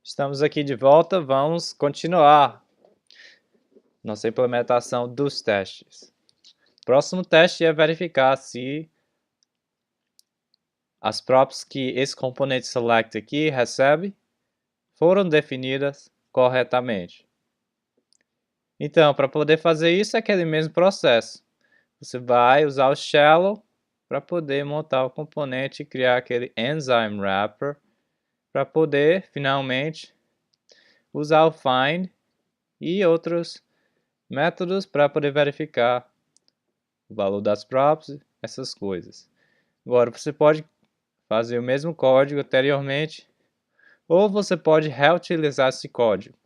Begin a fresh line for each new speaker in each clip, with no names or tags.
Estamos aqui de volta, vamos continuar nossa implementação dos testes. O próximo teste é verificar se as props que esse componente select aqui recebe foram definidas corretamente. Então, para poder fazer isso é aquele mesmo processo. Você vai usar o shallow para poder montar o componente e criar aquele enzyme wrapper para poder finalmente usar o find e outros métodos para poder verificar o valor das props, essas coisas. Agora, você pode fazer o mesmo código anteriormente, ou você pode reutilizar esse código.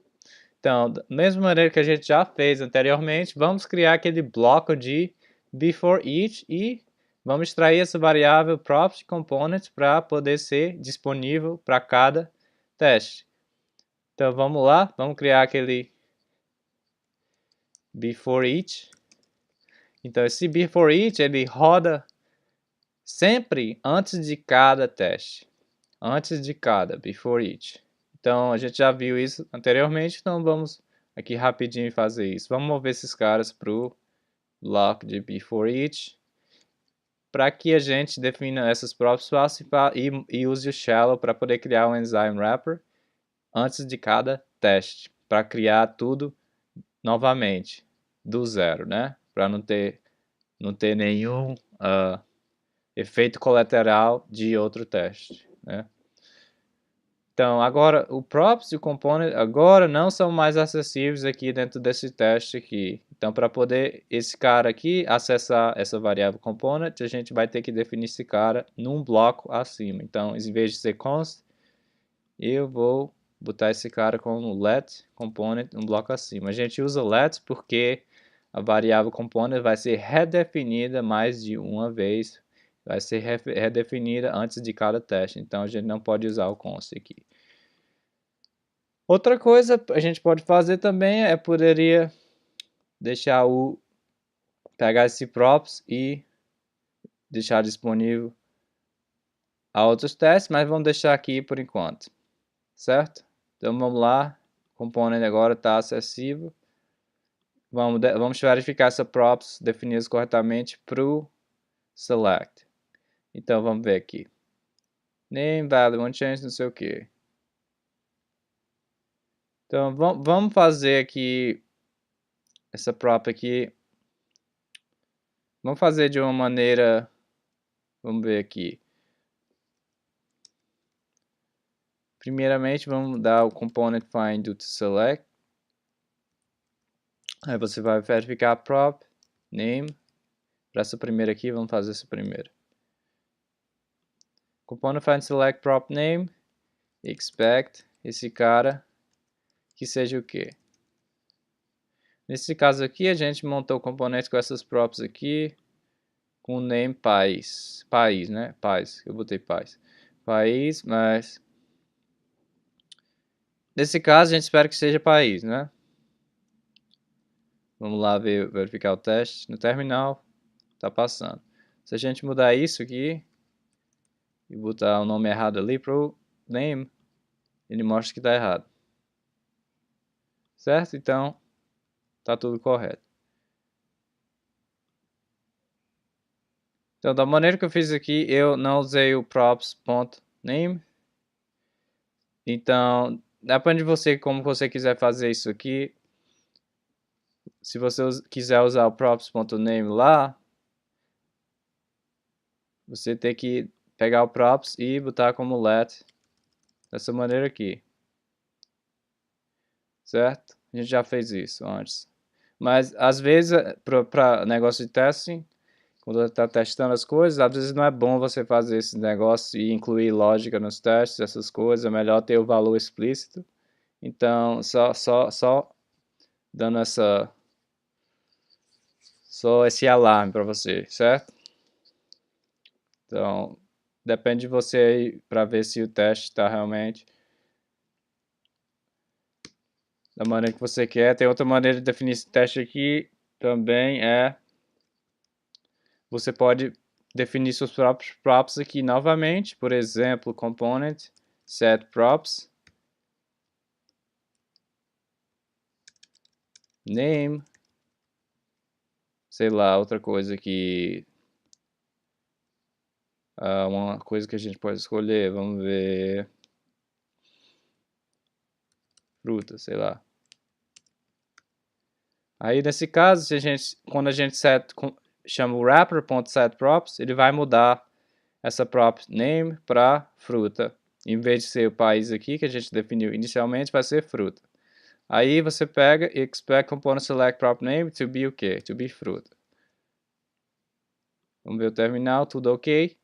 Então, da mesma maneira que a gente já fez anteriormente, vamos criar aquele bloco de before each e vamos extrair essa variável props component para poder ser disponível para cada teste. Então, vamos lá, vamos criar aquele before each. Então, esse before each, ele roda sempre antes de cada teste. Antes de cada, before each. Então, a gente já viu isso anteriormente, então vamos aqui rapidinho fazer isso. Vamos mover esses caras para o block de before each, para que a gente defina essas props fácil e use o shallow para poder criar um enzyme wrapper antes de cada teste, para criar tudo novamente, do zero, né? Para não ter nenhum efeito colateral de outro teste, né? Então, agora, o props e o component agora não são mais acessíveis aqui dentro desse teste aqui. Então, para poder esse cara aqui acessar essa variável component, a gente vai ter que definir esse cara num bloco acima. Então, em vez de ser const, eu vou botar esse cara como let component um bloco acima. A gente usa let porque a variável component vai ser redefinida mais de uma vez, vai ser redefinida antes de cada teste. Então, a gente não pode usar o const aqui. Outra coisa a gente pode fazer também é poderia deixar pegar esse props e deixar disponível a outros testes, mas vamos deixar aqui por enquanto, certo? Então vamos lá, o componente agora está acessível. Vamos verificar essa props definidas corretamente para o select. Então vamos ver aqui. Name, value, one change, não sei o que. Então vamos fazer aqui essa prop aqui. Vamos fazer de uma maneira, vamos ver aqui. Primeiramente, vamos dar o component find do select. Aí você vai verificar a prop, name. Para essa primeira aqui, vamos fazer essa primeira. Component find select prop name. Expect esse cara que seja o quê? Nesse caso aqui, a gente montou o componente com essas props aqui. Com o name país. País, né? País. Eu botei país. País, mas... Nesse caso, a gente espera que seja país, né? Vamos lá verificar o teste. No terminal, tá passando. Se a gente mudar isso aqui e botar o nome errado ali pro name, ele mostra que tá errado. Certo? Então, tá tudo correto. Então, da maneira que eu fiz aqui, eu não usei o props.name. Então, depende de você, como você quiser fazer isso aqui. Se você quiser usar o props.name lá, você tem que pegar o props e botar como let dessa maneira aqui. Certo? A gente já fez isso antes. Mas às vezes, para negócio de testing, quando você está testando as coisas, às vezes não é bom você fazer esse negócio e incluir lógica nos testes, essas coisas. É melhor ter o valor explícito. Então, só dando só esse alarme para você, certo? Então, depende de você aí para ver se o teste está realmente da maneira que você quer. Tem outra maneira de definir esse teste aqui também você pode definir seus próprios props aqui novamente, por exemplo, component set props name, sei lá, outra coisa que uma coisa que a gente pode escolher, vamos ver, fruta, sei lá. Aí nesse caso, se quando a gente chama o wrapper.setProps, ele vai mudar essa prop name para fruta. Em vez de ser o país aqui que a gente definiu inicialmente, vai ser fruta. Aí você pega e expect component select prop name to be o quê? To be fruta. Vamos ver o terminal, tudo ok.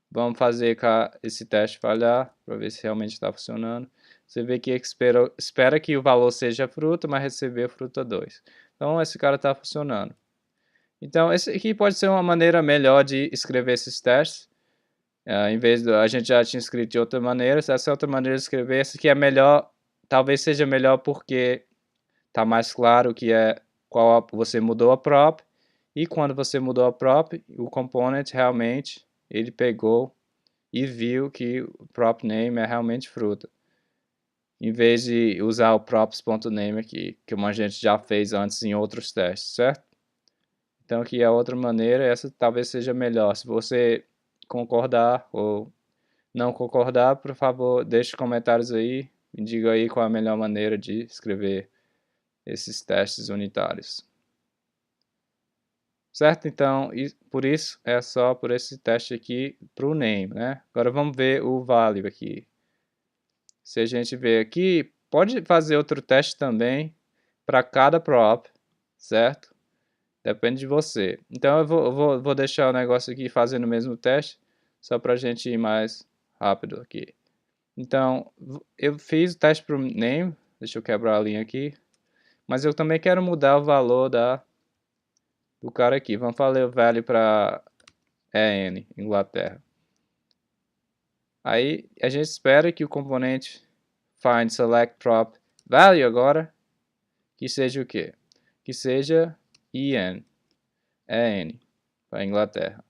Vamos fazer esse teste falhar para ver se realmente está funcionando. Você vê que espera que o valor seja fruta, mas recebeu fruta 2. Então esse cara está funcionando. Então esse aqui pode ser uma maneira melhor de escrever esses testes. Em vez de a gente já tinha escrito de outra maneira, essa é outra maneira de escrever. Essa aqui é melhor, talvez seja melhor porque está mais claro que qual você mudou a prop. E quando você mudou a prop, o component realmente ele pegou e viu que o prop name é realmente fruta. Em vez de usar o props.name aqui, que a gente já fez antes em outros testes, certo? Então aqui é outra maneira, essa talvez seja melhor. Se você concordar ou não concordar, por favor, deixe comentários aí, me diga aí qual é a melhor maneira de escrever esses testes unitários. Certo? Então, por isso, é só por esse teste aqui para o name, né? Agora vamos ver o value aqui. Se a gente ver aqui, pode fazer outro teste também para cada prop, certo? Depende de você. Então eu vou deixar o negócio aqui fazendo o mesmo teste, só para a gente ir mais rápido aqui. Então, eu fiz o teste para o name, deixa eu quebrar a linha aqui, mas eu também quero mudar o valor do cara aqui. Vamos fazer o value para EN, Inglaterra. Aí a gente espera que o componente find select prop value agora, que seja o quê? Que seja EN, para Inglaterra.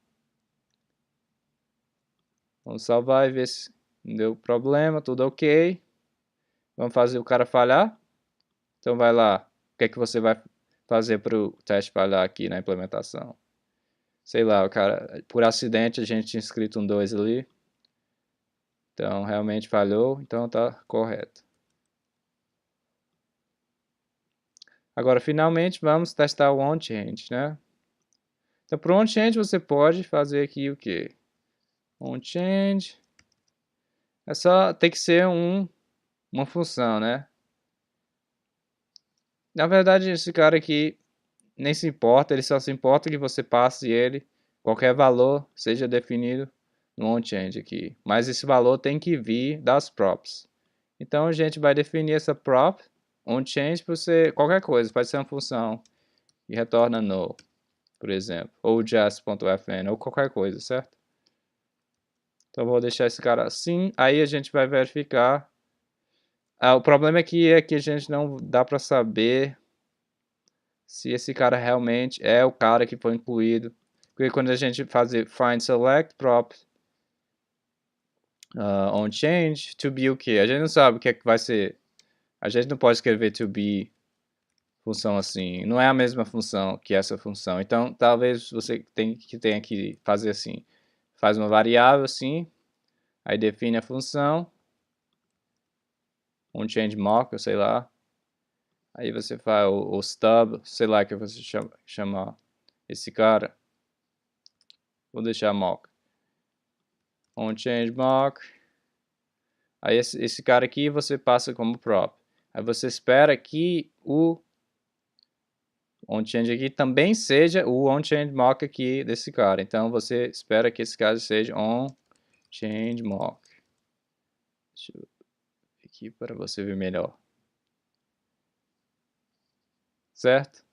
Vamos salvar e ver se não deu problema, tudo ok. Vamos fazer o cara falhar. Então vai lá, o que é que você vai fazer para o teste falhar aqui na implementação? Sei lá, o cara, por acidente a gente tinha escrito um 2 ali. Então realmente falhou, então tá correto. Agora finalmente vamos testar o onChange, né? Então para o onChange você pode fazer aqui o que? OnChange é só ter que ser uma função, né? Na verdade esse cara aqui nem se importa, ele só se importa que você passe ele, qualquer valor seja definido no onChange aqui. Mas esse valor tem que vir das props. Então a gente vai definir essa prop onChange para ser qualquer coisa, pode ser uma função que retorna null, por exemplo, ou just.fn, ou qualquer coisa, certo? Então vou deixar esse cara assim, aí a gente vai verificar. O problema aqui é que a gente não dá para saber se esse cara realmente é o cara que foi incluído. Porque quando a gente fazer find select prop onChange, to be o que? A gente não sabe o que é que vai ser. A gente não pode escrever to be função assim. Não é a mesma função que essa função. Então, talvez você tenha que fazer assim. Faz uma variável assim, aí define a função, onChange mock, sei lá. Aí você faz o stub, sei lá que você chamar esse cara. Vou deixar mock. OnChange mock. Aí esse cara aqui você passa como prop. Aí você espera que o onChange aqui também seja o onChange mock aqui desse cara. Então você espera que esse cara seja onChange mock. Deixa eu ver aqui para você ver melhor. Certo?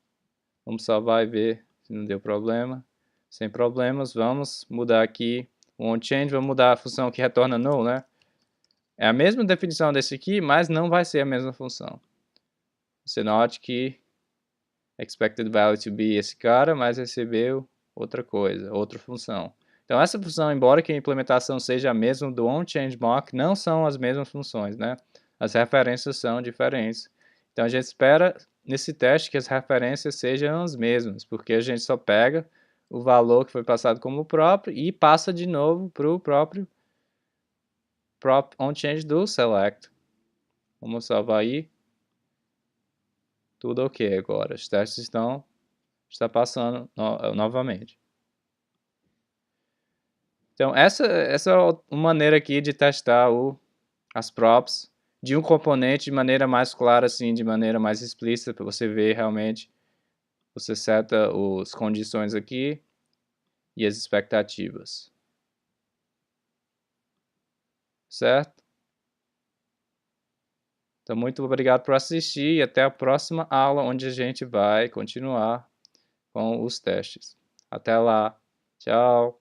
Vamos salvar e ver se não deu problema. Sem problemas, vamos mudar aqui o onChange, vamos mudar a função que retorna null, né? É a mesma definição desse aqui, mas não vai ser a mesma função. Você note que expected value to be esse cara, mas recebeu outra coisa, outra função. Então essa função, embora que a implementação seja a mesma do onChange mock, não são as mesmas funções, né? As referências são diferentes. Então a gente espera nesse teste que as referências sejam as mesmas, porque a gente só pega o valor que foi passado como próprio e passa de novo para o próprio onChange do select. Vamos salvar aí. Tudo ok agora. Os testes está passando novamente. Então, essa é uma maneira aqui de testar as props de um componente de maneira mais clara, assim, de maneira mais explícita, para você ver realmente. Você seta as condições aqui e as expectativas. Certo? Então, muito obrigado por assistir e até a próxima aula, onde a gente vai continuar com os testes. Até lá. Tchau.